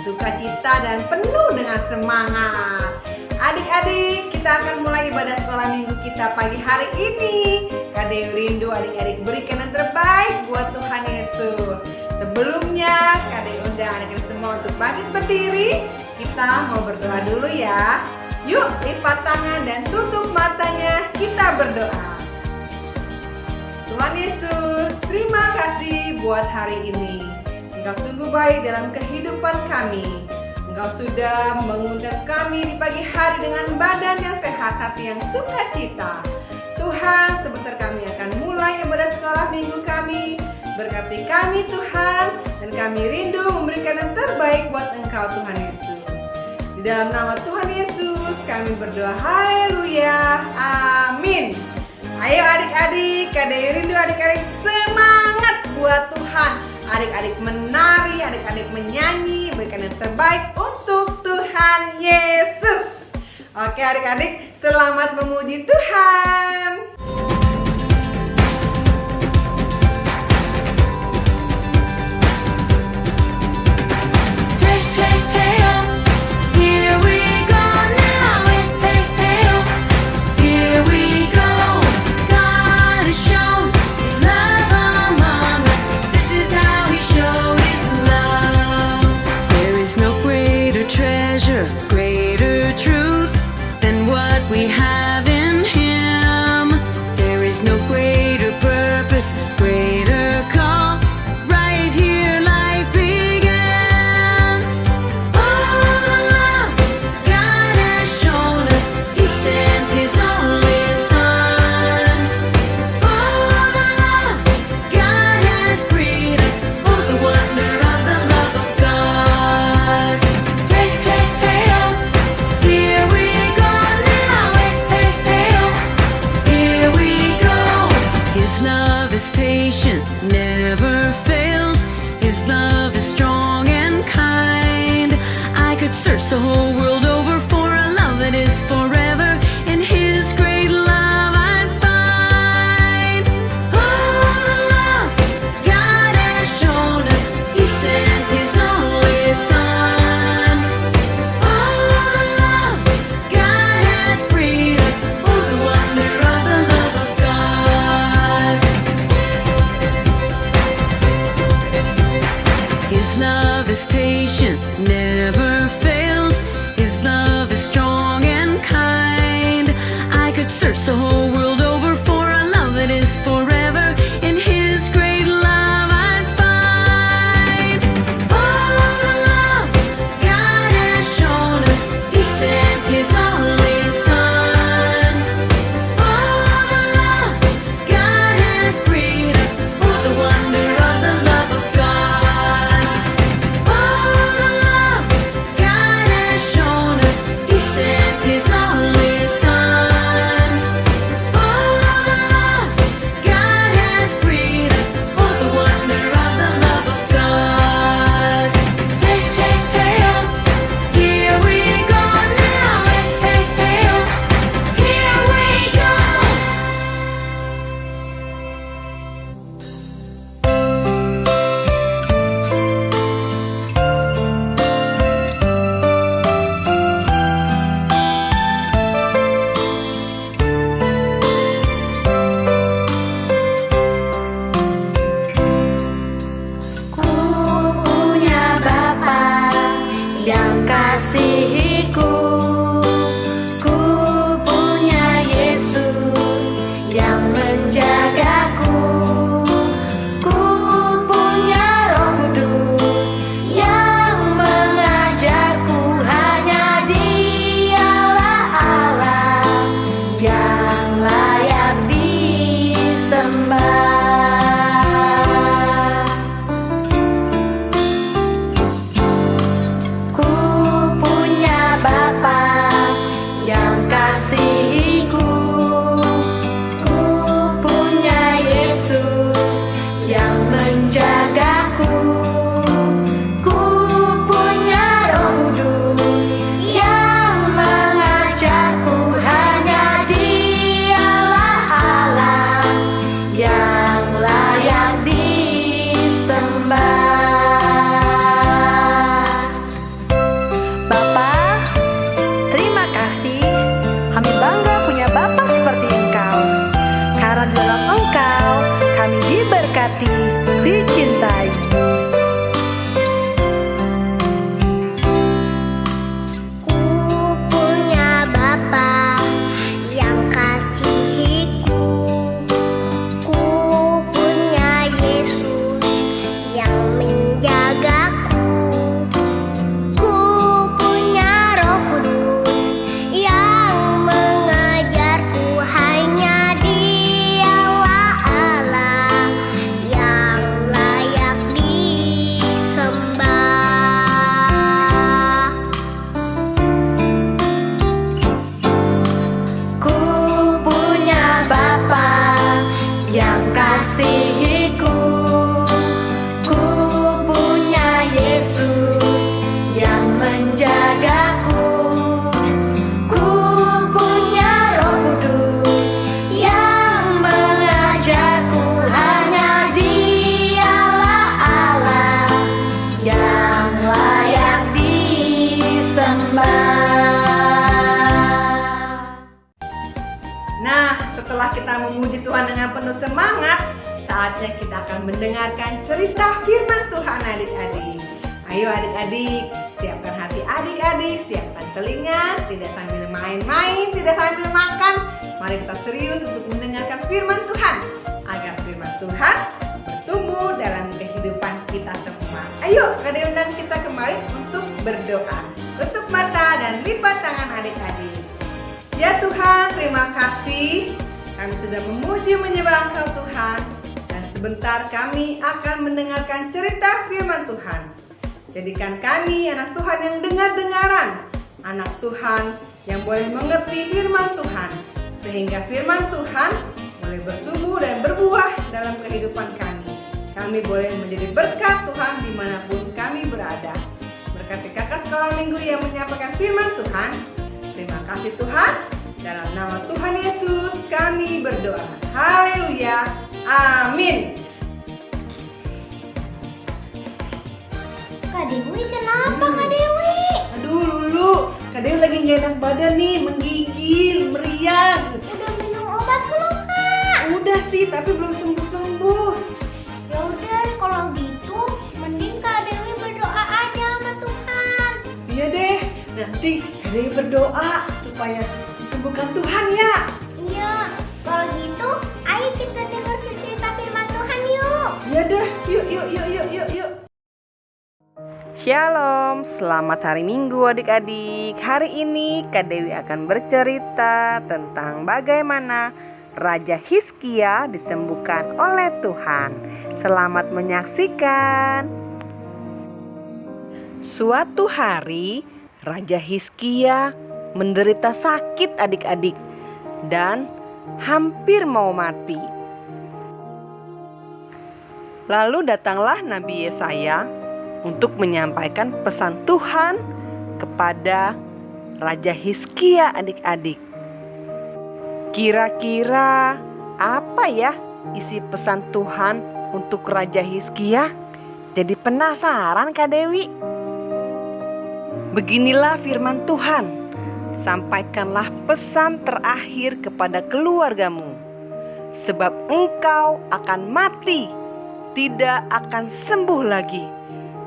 sukacita dan penuh dengan semangat. Adik-adik, kita akan mulai ibadah sekolah minggu kita pagi hari ini. Kak Dewi rindu adik-adik berikan yang terbaik buat Tuhan Yesus. Sebelumnya, Kak Dewi undang adik-adik semua untuk bangkit berdiri. Kita mau berdoa dulu ya. Yuk, lipat tangan dan tutup matanya. Kita berdoa. Tuhan Yesus, terima kasih buat hari ini. Engkau sungguh baik dalam kehidupan kami. Engkau sudah membangunkan kami di pagi hari dengan badan yang sehat, hati yang sukacita. Tuhan, sebentar kami akan mulai ibadah sekolah minggu kami. Berkati kami Tuhan, dan kami rindu memberikan yang terbaik buat Engkau Tuhan Yesus. Di dalam nama Tuhan Yesus kami berdoa, haleluya, amin. Ayo adik-adik, Kak Dewi rindu adik-adik semangat buat Tuhan. Adik-adik menari, adik-adik menyanyi, berikan yang terbaik untuk Tuhan Yesus. Oke adik-adik, selamat memuji Tuhan. Greater truth than what we have in Him. There is no greater purpose, greater call. Right here life begins. Oh, the love God has shown us, He sent His only Son. Oh, the love God has freed us, oh, the wonder of the love of God. Is patient, never fails. His love is strong and kind. I could search the whole world over for a love that is forever. In His great love I'd find. Oh, the love God has shown us, He sent His only Son. Oh, the love God has freed us, oh, the wonder of the love of God. His love is patient, never fails. His love is strong and kind. I could search the whole world over for a love that is forever. In His great love I'd find. Oh, the love God has shown us, He sent His only Son. Oh, the love God has freed us, oh, the wonder of the love of God. His only Son. Oh, the love God has freed us, oh, the wonder of the love of God. Hey, hey, hey, oh, here we go now. Hey, hey, hey, oh, here we go. Yang kasihiku, ku punya Yesus yang menjagaku, ku punya Roh Kudus yang mengajarku. Hanya Dialah Allah yang layak disembah. Ku punya setelah kita memuji Tuhan dengan penuh semangat, saatnya kita akan mendengarkan cerita firman Tuhan adik-adik. Ayo adik-adik, siapkan hati adik-adik, siapkan telinga, tidak sambil main-main, tidak sambil makan. Mari kita serius untuk mendengarkan firman Tuhan, agar firman Tuhan bertumbuh dalam kehidupan kita semua. Ayo, undang kita kembali untuk berdoa. Tutup mata dan lipat tangan adik-adik. Ya Tuhan, terima kasih. Kami sudah memuji menyembah Engkau Tuhan. Dan sebentar kami akan mendengarkan cerita firman Tuhan. Jadikan kami anak Tuhan yang dengar-dengaran, anak Tuhan yang boleh mengerti firman Tuhan, sehingga firman Tuhan boleh bertumbuh dan berbuah dalam kehidupan kami. Kami boleh menjadi berkat Tuhan dimanapun kami berada. Berkati kakak sekolah minggu yang menyampaikan firman Tuhan. Terima kasih Tuhan. Dalam nama Tuhan Yesus kami berdoa. Haleluya. Amin. Kak Dewi, kenapa Kak Dewi? Aduh Lulu, Kak Dewi lagi gak enak badan nih, menggigil, meriang. Udah minum obat belum Kak? Udah sih, tapi belum sembuh-sembuh. Ya udah, kalau gitu mending Kak Dewi berdoa aja sama Tuhan. Iya deh, nanti Kak Dewi berdoa supaya disembuhkan Tuhan ya. Iya, kalau gitu ayo kita dengar cerita firman Tuhan yuk. Iya deh, yuk. Shalom, selamat hari Minggu adik-adik. Hari ini Kak Dewi akan bercerita tentang bagaimana Raja Hizkia disembuhkan oleh Tuhan. Selamat menyaksikan. Suatu hari Raja Hizkia menderita sakit adik-adik dan hampir mau mati. Lalu datanglah Nabi Yesaya untuk menyampaikan pesan Tuhan kepada Raja Hizkia adik-adik. Kira-kira apa ya isi pesan Tuhan untuk Raja Hizkia? Jadi penasaran Kak Dewi. Beginilah firman Tuhan. Sampaikanlah pesan terakhir kepada keluargamu. Sebab engkau akan mati, tidak akan sembuh lagi.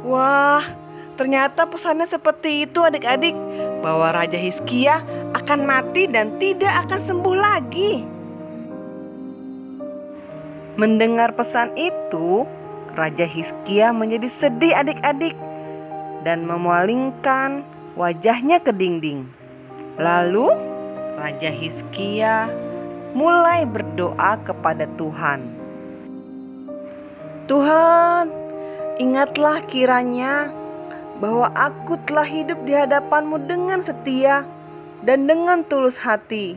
Wah, ternyata pesannya seperti itu adik-adik, bahwa Raja Hizkia akan mati dan tidak akan sembuh lagi. Mendengar pesan itu, Raja Hizkia menjadi sedih adik-adik dan memalingkan wajahnya ke dinding. Lalu Raja Hizkia mulai berdoa kepada Tuhan. Tuhan, ingatlah kiranya bahwa aku telah hidup di hadapan-Mu dengan setia dan dengan tulus hati,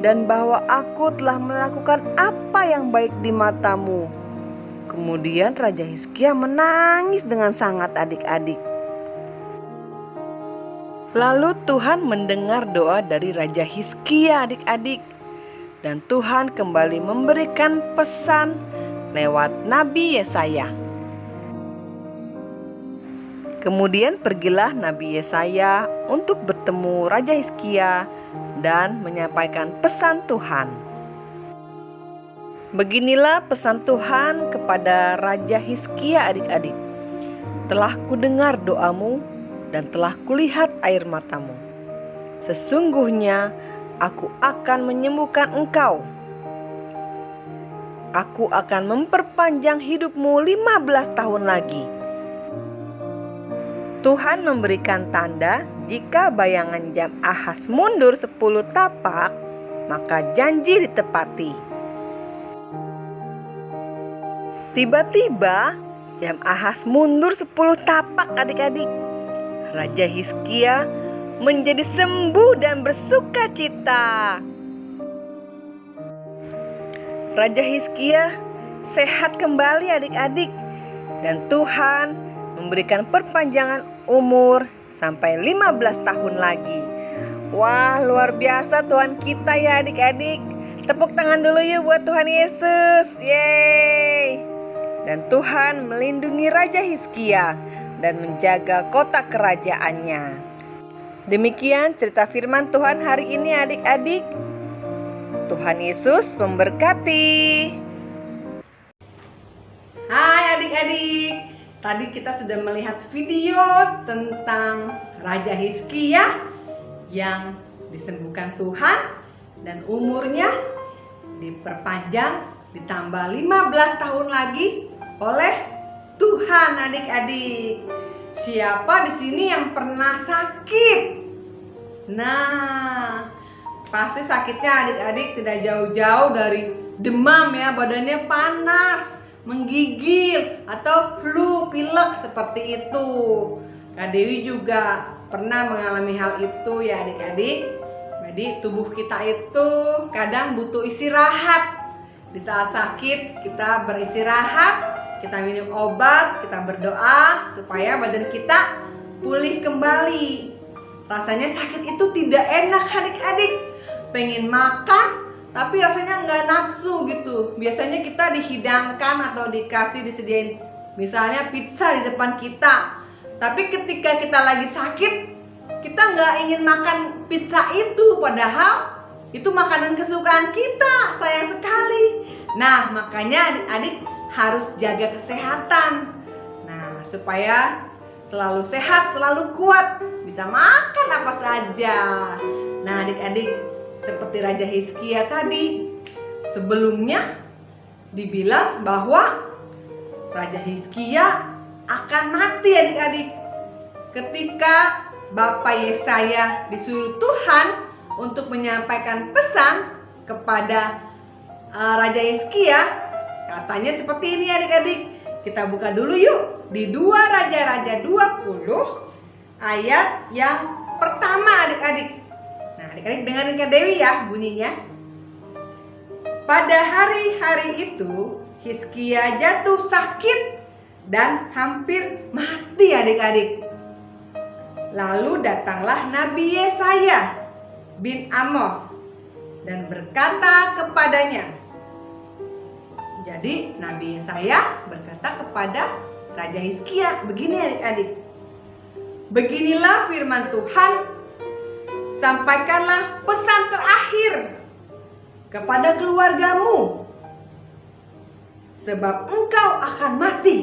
dan bahwa aku telah melakukan apa yang baik di mata-Mu. Kemudian Raja Hizkia menangis dengan sangat adik-adik. Lalu Tuhan mendengar doa dari Raja Hizkia adik-adik, dan Tuhan kembali memberikan pesan lewat Nabi Yesaya. Kemudian pergilah Nabi Yesaya untuk bertemu Raja Hizkia dan menyampaikan pesan Tuhan. Beginilah pesan Tuhan kepada Raja Hizkia adik-adik. Telah kudengar doamu dan telah kulihat air matamu. Sesungguhnya aku akan menyembuhkan engkau. Aku akan memperpanjang hidupmu 15 tahun lagi. Tuhan memberikan tanda jika bayangan jam Ahaz mundur 10 tapak, maka janji ditepati. Tiba-tiba jam Ahaz mundur 10 tapak adik-adik. Raja Hizkia menjadi sembuh dan bersuka cita. Raja Hizkia sehat kembali adik-adik, dan Tuhan memberikan perpanjangan umur sampai 15 tahun lagi. Wah, luar biasa Tuhan kita ya adik-adik. Tepuk tangan dulu yuk buat Tuhan Yesus. Yeay. Dan Tuhan melindungi Raja Hizkia dan menjaga kota kerajaannya. Demikian cerita firman Tuhan hari ini adik-adik. Tuhan Yesus memberkati. Hai adik-adik, tadi kita sudah melihat video tentang Raja Hizkia yang disembuhkan Tuhan dan umurnya diperpanjang ditambah 15 tahun lagi oleh Tuhan. Adik-adik, siapa di sini yang pernah sakit? Nah, pasti sakitnya adik-adik tidak jauh-jauh dari demam ya, badannya panas, menggigil, atau flu, pilek seperti itu. Kak Dewi juga pernah mengalami hal itu ya adik-adik. Jadi tubuh kita itu kadang butuh istirahat. Di saat sakit kita beristirahat, kita minum obat, kita berdoa supaya badan kita pulih kembali. Rasanya sakit itu tidak enak adik-adik. Pengen makan tapi rasanya nggak nafsu gitu. Biasanya kita dihidangkan atau disediain misalnya pizza di depan kita. Tapi ketika kita lagi sakit, kita nggak ingin makan pizza itu, padahal itu makanan kesukaan kita, sayang sekali. Nah, makanya adik-adik harus jaga kesehatan. Nah, supaya selalu sehat, selalu kuat, bisa makan apa saja. Nah, adik-adik, seperti Raja Hizkia tadi, sebelumnya dibilang bahwa Raja Hizkia akan mati adik-adik. Ketika Bapak Yesaya disuruh Tuhan untuk menyampaikan pesan kepada Raja Hizkia, katanya seperti ini adik-adik. Kita buka dulu yuk di 2 Raja-Raja 20 ayat yang pertama adik-adik. Nah, adik-adik dengerin Kak Dewi ya bunyinya. Pada hari-hari itu Hizkia jatuh sakit dan hampir mati adik-adik. Lalu datanglah Nabi Yesaya bin Amos dan berkata kepadanya. Jadi Nabi Yesaya berkata kepada Raja Hizkia, begini adik-adik. Beginilah firman Tuhan, sampaikanlah pesan terakhir kepada keluargamu, sebab engkau akan mati,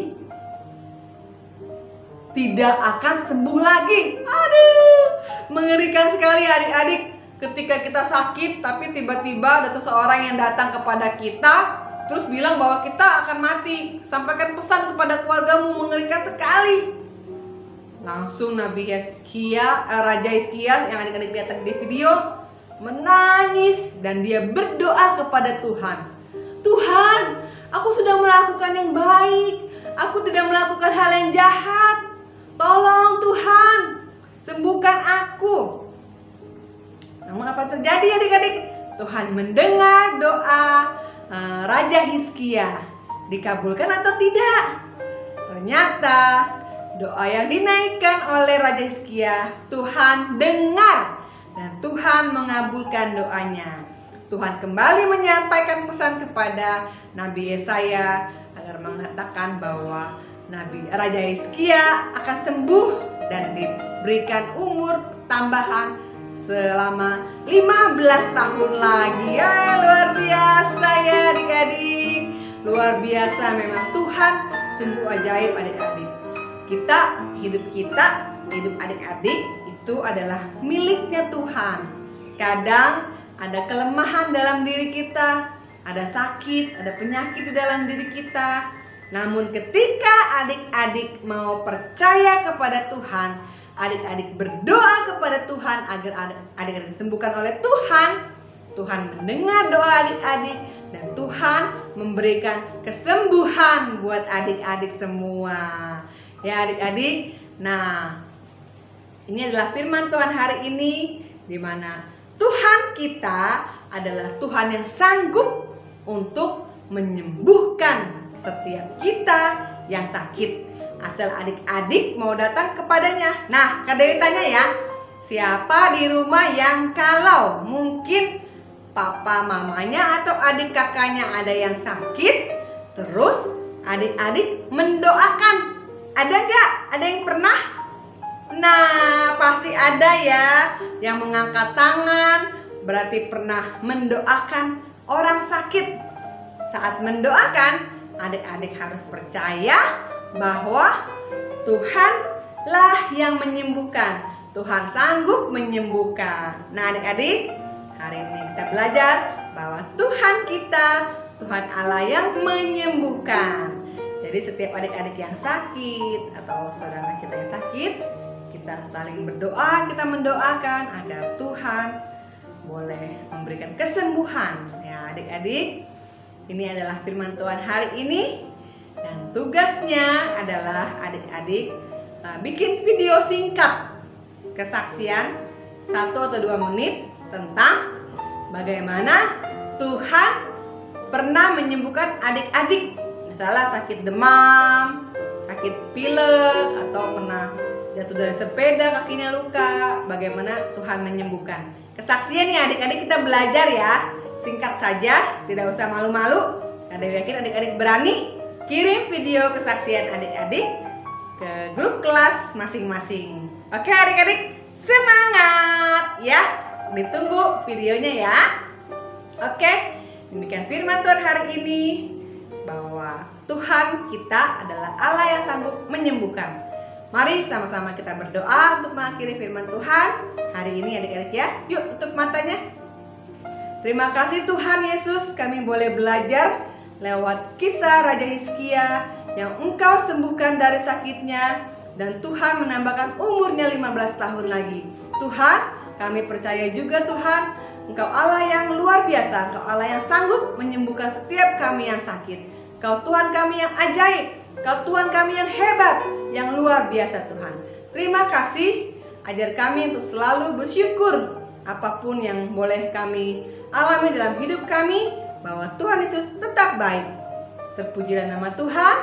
tidak akan sembuh lagi. Aduh, mengerikan sekali adik-adik. Ketika kita sakit, tapi tiba-tiba ada seseorang yang datang kepada kita, terus bilang bahwa kita akan mati. Sampaikan pesan kepada keluargamu, mengerikan sekali. Langsung Nabi Hizkia, Raja Hizkia yang adik-adik lihat tadi di video, menangis dan dia berdoa kepada Tuhan. Tuhan, aku sudah melakukan yang baik. Aku tidak melakukan hal yang jahat. Tolong Tuhan, sembuhkan aku. Namun apa terjadi adik-adik? Tuhan mendengar doa Raja Hizkia. Dikabulkan atau tidak? Ternyata doa yang dinaikkan oleh Raja Hizkia, Tuhan dengar dan Tuhan mengabulkan doanya. Tuhan kembali menyampaikan pesan kepada Nabi Yesaya agar mengatakan bahwa Raja Hizkia akan sembuh dan diberikan umur tambahan selama 15 tahun lagi. Ya, luar biasa ya adik-adik. Luar biasa memang, Tuhan sungguh ajaib adik-adik. Hidup adik-adik itu adalah miliknya Tuhan. Kadang ada kelemahan dalam diri kita, ada sakit, ada penyakit di dalam diri kita. Namun ketika adik-adik mau percaya kepada Tuhan, adik-adik berdoa kepada Tuhan agar adik-adik disembuhkan oleh Tuhan, Tuhan mendengar doa adik-adik dan Tuhan memberikan kesembuhan buat adik-adik semua. Ya adik-adik, nah ini adalah firman Tuhan hari ini, di mana Tuhan kita adalah Tuhan yang sanggup untuk menyembuhkan setiap kita yang sakit, asal adik-adik mau datang kepadanya. Nah, Kak Dewi tanya ya, siapa di rumah yang kalau mungkin papa mamanya atau adik kakaknya ada yang sakit, terus adik-adik mendoakan? Ada nggak? Ada yang pernah? Nah, pasti ada ya yang mengangkat tangan, berarti pernah mendoakan orang sakit. Saat mendoakan, adik-adik harus percaya bahwa Tuhanlah yang menyembuhkan. Tuhan sanggup menyembuhkan. Nah adik-adik, hari ini kita belajar bahwa Tuhan kita, Tuhan Allah yang menyembuhkan. Jadi setiap adik-adik yang sakit atau saudara kita yang sakit, kita saling berdoa, kita mendoakan agar Tuhan boleh memberikan kesembuhan. Ya adik-adik, ini adalah firman Tuhan hari ini. Dan tugasnya adalah adik-adik bikin video singkat kesaksian 1 atau 2 menit tentang bagaimana Tuhan pernah menyembuhkan adik-adik. Misalnya sakit demam, sakit pilek, atau pernah jatuh dari sepeda kakinya luka, bagaimana Tuhan menyembuhkan. Kesaksian ya adik-adik, kita belajar ya. Singkat saja, tidak usah malu-malu. Ada yakin adik-adik berani kirim video kesaksian adik-adik ke grup kelas masing-masing. Oke adik-adik, semangat ya. Ditunggu videonya ya. Oke, demikian firman Tuhan hari ini, bahwa Tuhan kita adalah Allah yang sanggup menyembuhkan. Mari sama-sama kita berdoa untuk mengakhiri firman Tuhan hari ini adik-adik ya. Yuk tutup matanya. Terima kasih Tuhan Yesus, kami boleh belajar lewat kisah Raja Hizkia yang Engkau sembuhkan dari sakitnya, dan Tuhan menambahkan umurnya 15 tahun lagi. Tuhan, kami percaya juga Tuhan, Engkau Allah yang luar biasa, Engkau Allah yang sanggup menyembuhkan setiap kami yang sakit. Engkau Tuhan kami yang ajaib, Engkau Tuhan kami yang hebat, yang luar biasa Tuhan. Terima kasih, ajar kami untuk selalu bersyukur apapun yang boleh kami alami dalam hidup kami, bahwa Tuhan Yesus tetap baik. Terpujilah nama Tuhan.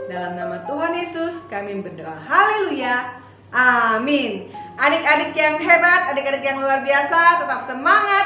Dalam nama Tuhan Yesus kami berdoa. Haleluya. Amin. Adik-adik yang hebat, adik-adik yang luar biasa, tetap semangat.